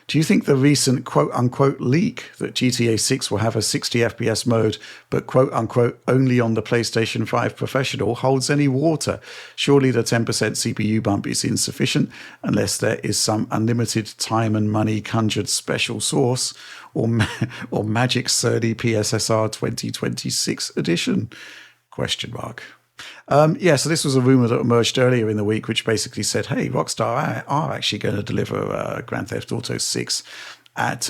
Do you think the recent quote-unquote leak that GTA 6 will have a 60 FPS mode, but quote-unquote only on the PlayStation 5 Professional holds any water? Surely the 10% CPU bump is insufficient unless there is some unlimited time and money conjured special source or Magic 30 PSSR 2026 edition? Question mark. So this was a rumor that emerged earlier in the week, which basically said, hey, Rockstar are actually going to deliver Grand Theft Auto 6 at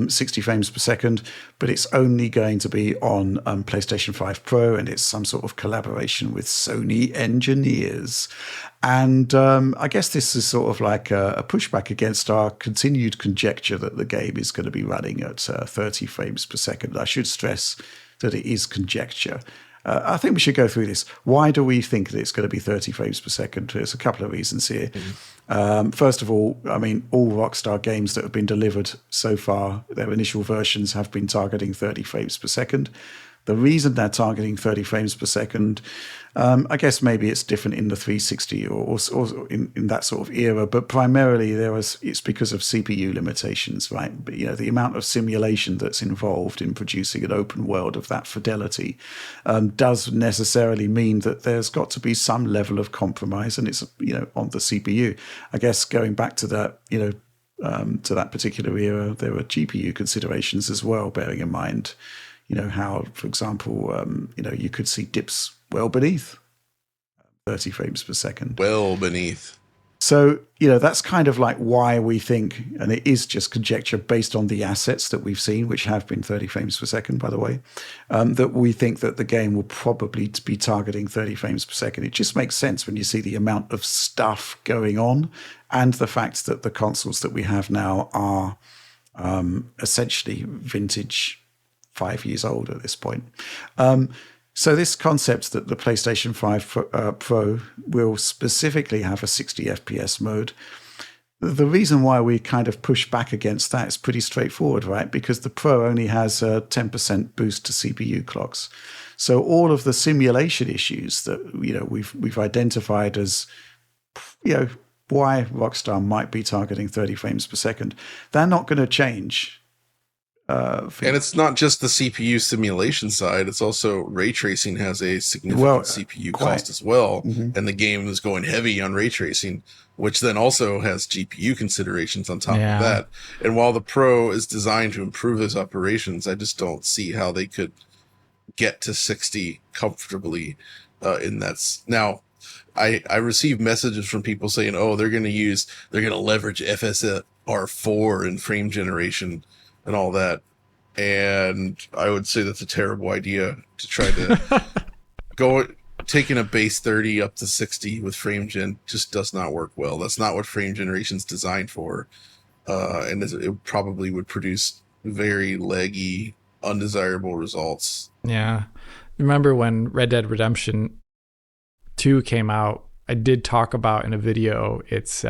60 frames per second, but it's only going to be on PlayStation 5 Pro, and it's some sort of collaboration with Sony engineers. And I guess this is sort of like a pushback against our continued conjecture that the game is going to be running at 30 frames per second. I should stress that it is conjecture. I think we should go through this. Why do we think that it's going to be 30 frames per second? There's a couple of reasons here. First of all, I mean, all Rockstar games that have been delivered so far, their initial versions have been targeting 30 frames per second. The reason they're targeting 30 frames per second, I guess maybe it's different in the 360 or in that sort of era, but primarily it's because of CPU limitations, right? But, the amount of simulation that's involved in producing an open world of that fidelity does necessarily mean that there's got to be some level of compromise, and it's on the CPU. I guess going back to that, to that particular era, there were GPU considerations as well, bearing in mind how, for example, you could see dips well beneath 30 frames per second. Well beneath. So, that's kind of like why we think, and it is just conjecture based on the assets that we've seen, which have been 30 frames per second, by the way, that we think that the game will probably be targeting 30 frames per second. It just makes sense when you see the amount of stuff going on and the fact that the consoles that we have now are essentially vintage 5 years old at this point. So this concept that the PlayStation 5 Pro will specifically have a 60 FPS mode, the reason why we kind of push back against that is pretty straightforward, right? Because the Pro only has a 10% boost to CPU clocks. So all of the simulation issues that we've identified as why Rockstar might be targeting 30 frames per second, they're not going to change. And it's not just the CPU simulation side. It's also ray tracing has a significant CPU cost as well. Mm-hmm. And the game is going heavy on ray tracing, which then also has GPU considerations on top of that. And while the Pro is designed to improve those operations, I just don't see how they could get to 60 comfortably in that. Now, I received messages from people saying, they're going to leverage FSR4 and frame generation and all that. And I would say that's a terrible idea to try to taking a base 30 up to 60 with frame gen just does not work well. That's not what frame generation is designed for. And it probably would produce very laggy, undesirable results. Yeah. Remember when Red Dead Redemption 2 came out, I did talk about in a video its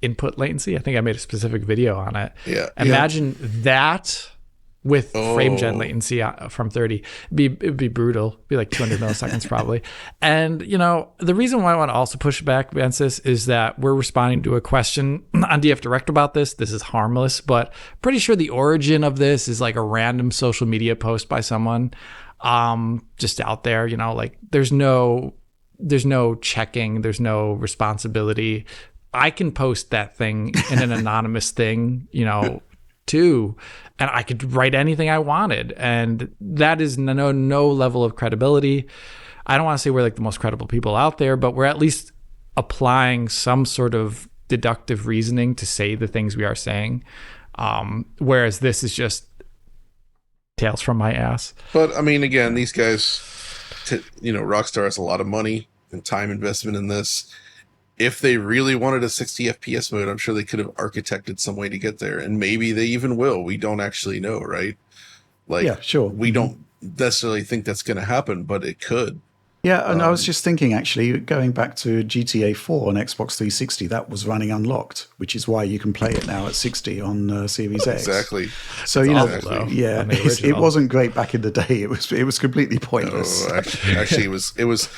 input latency. I think I made a specific video on it. Yeah. Imagine that with frame gen latency from 30. It'd be brutal. It'd be like 200 milliseconds probably. And, the reason why I want to also push back against this is that we're responding to a question on DF Direct about this. This is harmless, but pretty sure the origin of this is like a random social media post by someone just out there, like there's no checking, there's no responsibility. I can post that thing in an anonymous thing, too, and I could write anything I wanted. And that is no level of credibility. I don't want to say we're like the most credible people out there, but we're at least applying some sort of deductive reasoning to say the things we are saying. Whereas this is just tales from my ass. But I mean, again, these guys, Rockstar has a lot of money and time investment in this. If they really wanted a 60 FPS mode, I'm sure they could have architected some way to get there. And maybe they even will. We don't actually know, right? Yeah, sure. We don't necessarily think that's going to happen, but it could. Yeah, and I was just thinking, actually, going back to GTA 4 on Xbox 360, that was running unlocked, which is why you can play it now at 60 on Series X. Exactly. So, yeah, it wasn't great back in the day. It was completely pointless. No, actually, it was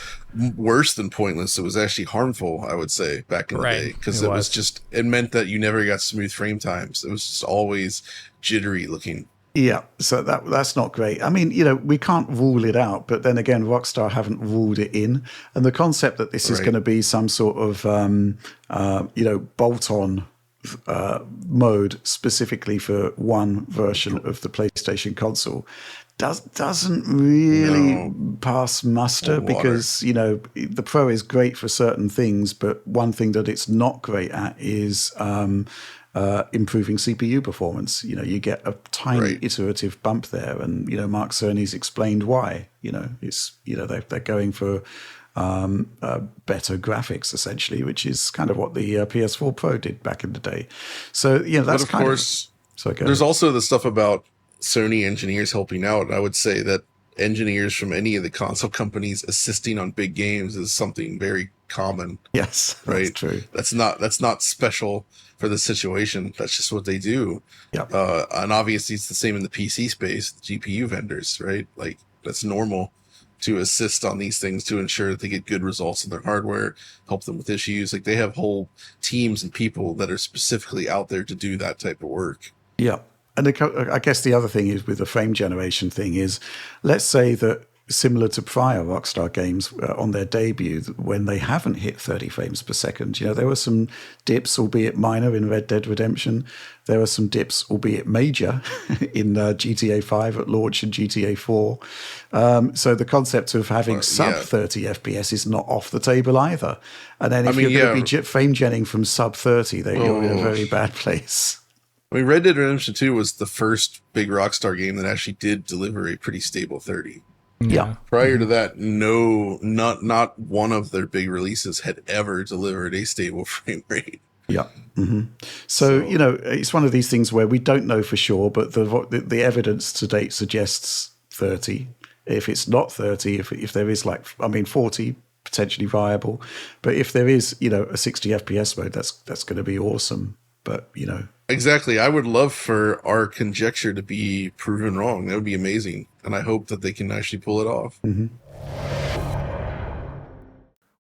worse than pointless. It was actually harmful, I would say, back in the day, because it meant that you never got smooth frame times. It was just always jittery looking. Yeah, so that's not great. I mean, we can't rule it out, but then again, Rockstar haven't ruled it in. And the concept that this is going to be some sort of, bolt-on mode specifically for one version of the PlayStation console doesn't really pass muster, because, the Pro is great for certain things, but one thing that it's not great at is improving CPU performance. You get a tiny iterative bump there, and Mark Cerny's explained why. They're going for better graphics, essentially, which is kind of what the PS4 Pro did back in the day. So that's but of course. There's also the stuff about Sony engineers helping out. I would say that engineers from any of the console companies assisting on big games is something very common. Yes, right. That's true. That's not special for the situation. That's just what they do. Yep. And obviously it's the same in the PC space, the GPU vendors, right? Like, that's normal to assist on these things to ensure that they get good results in their hardware, help them with issues. Like, they have whole teams and people that are specifically out there to do that type of work. Yeah. And I guess the other thing is with the frame generation thing is, let's say that similar to prior Rockstar games on their debut, when they haven't hit 30 frames per second, there were some dips, albeit minor, in Red Dead Redemption. There were some dips, albeit major, in GTA 5 at launch and GTA 4. So the concept of having sub 30 FPS is not off the table either. And then if you're going to be frame genning from sub 30, then you're in a very bad place. I mean, Red Dead Redemption 2 was the first big Rockstar game that actually did deliver a pretty stable 30. Yeah. Prior to that, not one of their big releases had ever delivered a stable frame rate. Yeah. Mm-hmm. So, it's one of these things where we don't know for sure, but the evidence to date suggests 30. If it's not 30, if there is 40 potentially viable, but if there is, a 60 FPS mode, that's going to be awesome. But, Exactly. I would love for our conjecture to be proven wrong. That would be amazing. And I hope that they can actually pull it off. Mm-hmm.